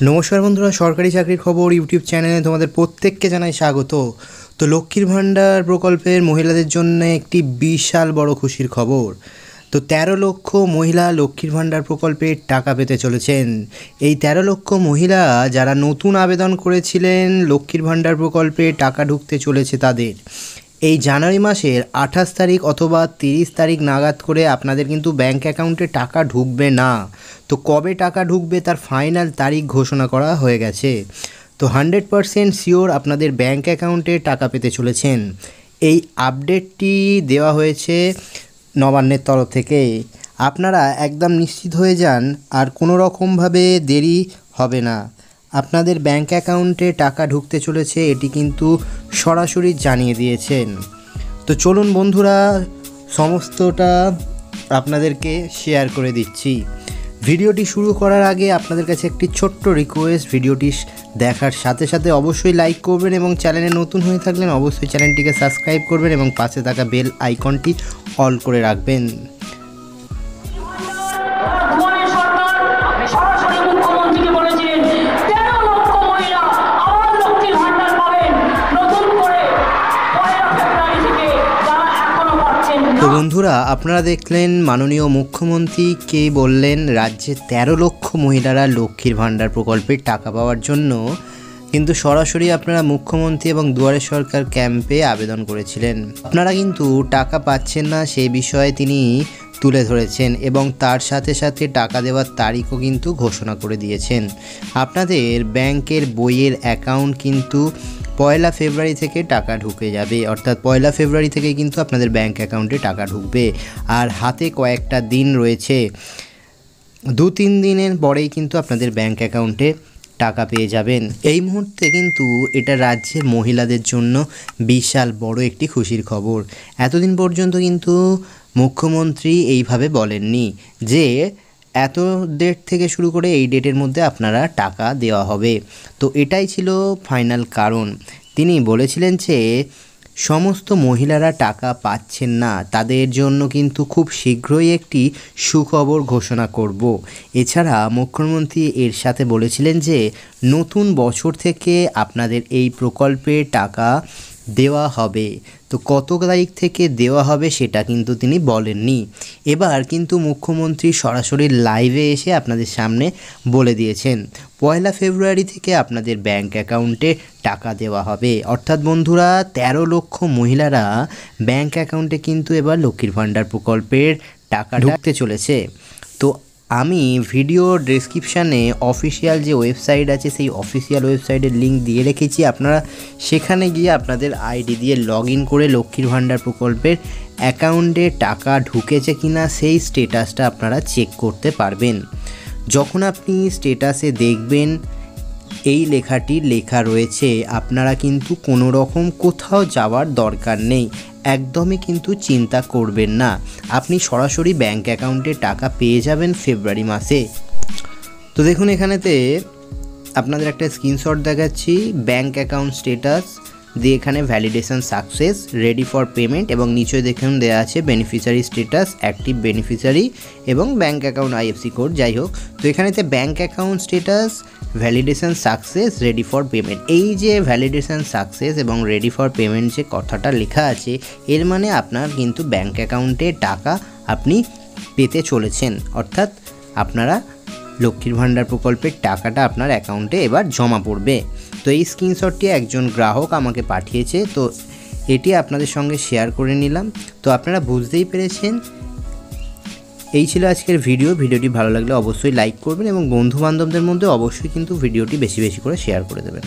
নমস্কার বন্ধুরা, সরকারি চাকরির খবর ইউটিউব চ্যানেলে তোমাদের প্রত্যেককে জানাই স্বাগত। তো লক্ষ্মীর ভাণ্ডার প্রকল্পের মহিলাদের জন্য একটি বিশাল বড় খুশির খবর। তো 13 লক্ষ মহিলা লক্ষ্মীর ভাণ্ডার প্রকল্পে টাকা পেতে চলেছেন। এই 13 লক্ষ মহিলা যারা নতুন আবেদন করেছিলেন লক্ষ্মীর ভাণ্ডার প্রকল্পে টাকা ঢুকতে চলেছে তাদের এই জানুয়ারি মাসের 28 তারিখ অথবা 30 তারিখ নাগাদ করে আপনাদের কিন্তু ব্যাঙ্ক অ্যাকাউন্টে টাকা ঢুকবে না। তো কবে টাকা ঢুকবে তার ফাইনাল তারিখ ঘোষণা করা হয়ে গেছে। তো 100% শিওর আপনাদের ব্যাঙ্ক অ্যাকাউন্টে টাকা পেতে চলেছেন। এই আপডেটটি দেওয়া হয়েছে নবান্নের তরফ থেকে। আপনারা একদম নিশ্চিত হয়ে যান, আর কোনো রকমভাবে দেরি হবে না। আপনাদের ব্যাঙ্ক অ্যাকাউন্টে টাকা ঢুকতে চলেছে, এটি কিন্তু সরাসরি জানিয়ে দিয়েছেন। তো চলুন বন্ধুরা, সমস্তটা আপনাদেরকে শেয়ার করে দিচ্ছি। ভিডিওটি শুরু করার আগে আপনাদের কাছে একটি ছোট্ট রিকোয়েস্ট, ভিডিওটি দেখার সাথে সাথে অবশ্যই লাইক করবেন এবং চ্যানেলে নতুন হয়ে থাকলেন অবশ্যই চ্যানেলটিকে সাবস্ক্রাইব করবেন এবং পাশে থাকা বেল আইকনটি অল করে রাখবেন। তো বন্ধুরা, আপনারা দেখলেন মাননীয় মুখ্যমন্ত্রী কে বললেন। রাজ্যে 13 লক্ষ মহিলারা লক্ষ্মীর ভাণ্ডার প্রকল্পের টাকা পাওয়ার জন্য কিন্তু সরাসরি আপনারা মুখ্যমন্ত্রী এবং দুয়ারে সরকার ক্যাম্পে আবেদন করেছিলেন। আপনারা কিন্তু টাকা পাচ্ছেন না সেই বিষয়ে তিনি তুলে ধরেছেন এবং তার সাথে সাথে টাকা দেওয়ার তারিখও কিন্তু ঘোষণা করে দিয়েছেন। আপনাদের ব্যাংকের বইয়ের অ্যাকাউন্ট কিন্তু 1 ফেব্রুয়ারি থেকে টাকা ঢুকে যাবে, অর্থাৎ 1 ফেব্রুয়ারি থেকে কিন্তু আপনাদের ব্যাঙ্ক অ্যাকাউন্টে টাকা ঢুকবে। আর হাতে কয়েকটা দিন রয়েছে, 2-3 দিনের পরেই কিন্তু আপনাদের ব্যাঙ্ক অ্যাকাউন্টে টাকা পেয়ে যাবেন। এই মুহূর্তে কিন্তু এটা রাজ্যের মহিলাদের জন্য বিশাল বড় একটি খুশির খবর। এতদিন পর্যন্ত কিন্তু মুখ্যমন্ত্রী এইভাবে বলেননি যে এত ডেট থেকে শুরু করে এই ডেটের মধ্যে আপনারা টাকা দেওয়া হবে। তো এটাই ছিল ফাইনাল কারণ। তিনি বলেছিলেন যে সমস্ত মহিলারা টাকা পাচ্ছেন না, তাদের জন্য কিন্তু খুব শীঘ্রই একটি সুখবর ঘোষণা করব। এছাড়া মুখ্যমন্ত্রী এর সাথে বলেছিলেন যে নতুন বছর থেকে আপনাদের এই প্রকল্পে টাকা দেওয়া হবে। তো কত তারিখ থেকে দেওয়া হবে সেটা কিন্তু তিনি বলেননি। এবার কিন্তু মুখ্যমন্ত্রী সরাসরি লাইভে এসে আপনাদের সামনে বলে দিয়েছেন 1 ফেব্রুয়ারি থেকে আপনাদের ব্যাঙ্ক অ্যাকাউন্টে টাকা দেওয়া হবে। অর্থাৎ বন্ধুরা, 13 লক্ষ মহিলারা ব্যাঙ্ক অ্যাকাউন্টে কিন্তু এবার লক্ষ্মীর ভাণ্ডার প্রকল্পের টাকা ঢুকতে চলেছে। তো আমি ভিডিও ডেসক্রিপশানে অফিসিয়াল যে ওয়েবসাইট আছে সেই অফিসিয়াল ওয়েবসাইটের লিঙ্ক দিয়ে রেখেছি। আপনারা সেখানে গিয়ে আপনাদের আইডি দিয়ে লগ ইন করে লক্ষ্মীর ভাণ্ডার প্রকল্পের অ্যাকাউন্টে টাকা ঢুকেছে কিনা সেই স্টেটাসটা আপনারা চেক করতে পারবেন। যখন আপনি স্টেটাসে দেখবেন এই লেখাটি লেখা রয়েছে, আপনারা কিন্তু কোনো রকম কোথাও যাওয়ার দরকার নেই, একদমই কিন্তু চিন্তা করবেন না। আপনি সরাসরি ব্যাঙ্ক অ্যাকাউন্টে টাকা পেয়ে যাবেন ফেব্রুয়ারি মাসে। তো দেখুন, এখানেতে আপনাদের একটা স্ক্রিনশট দেখাচ্ছি। ব্যাঙ্ক অ্যাকাউন্ট স্টেটাস দিয়ে এখানে validation success, ready for payment এবং নিচে দেখুন দেওয়া আছে বেনিফিশিয়ারি স্টেটাস, অ্যাক্টিভ বেনিফিশিয়ারি এবং ব্যাঙ্ক অ্যাকাউন্ট আইএফসি কোড। যাই হোক, তো এখানেতে bank account status, validation success, ready for payment, এই যে ভ্যালিডেশন সাকসেস এবং রেডি ফর পেমেন্ট যে কথাটা লেখা আছে, এর মানে আপনার কিন্তু ব্যাঙ্ক অ্যাকাউন্টে টাকা আপনি পেতে চলেছেন। অর্থাৎ আপনারা লক্ষ্মীর ভাণ্ডার প্রকল্পের টাকাটা আপনার অ্যাকাউন্টে এবার জমা পড়বে। তো এই স্ক্রিনশটটি একজন গ্রাহক আমাকে পাঠিয়েছে, তো এটি আপনাদের সঙ্গে শেয়ার করে নিলাম। তো আপনারা বুঝতেই পেরেছেন। এই ছিল আজকের ভিডিওটি ভালো লাগলে অবশ্যই লাইক করবেন এবং বন্ধু বান্ধবদের মধ্যে অবশ্যই কিন্তু ভিডিওটি বেশি বেশি করে শেয়ার করে দেবেন।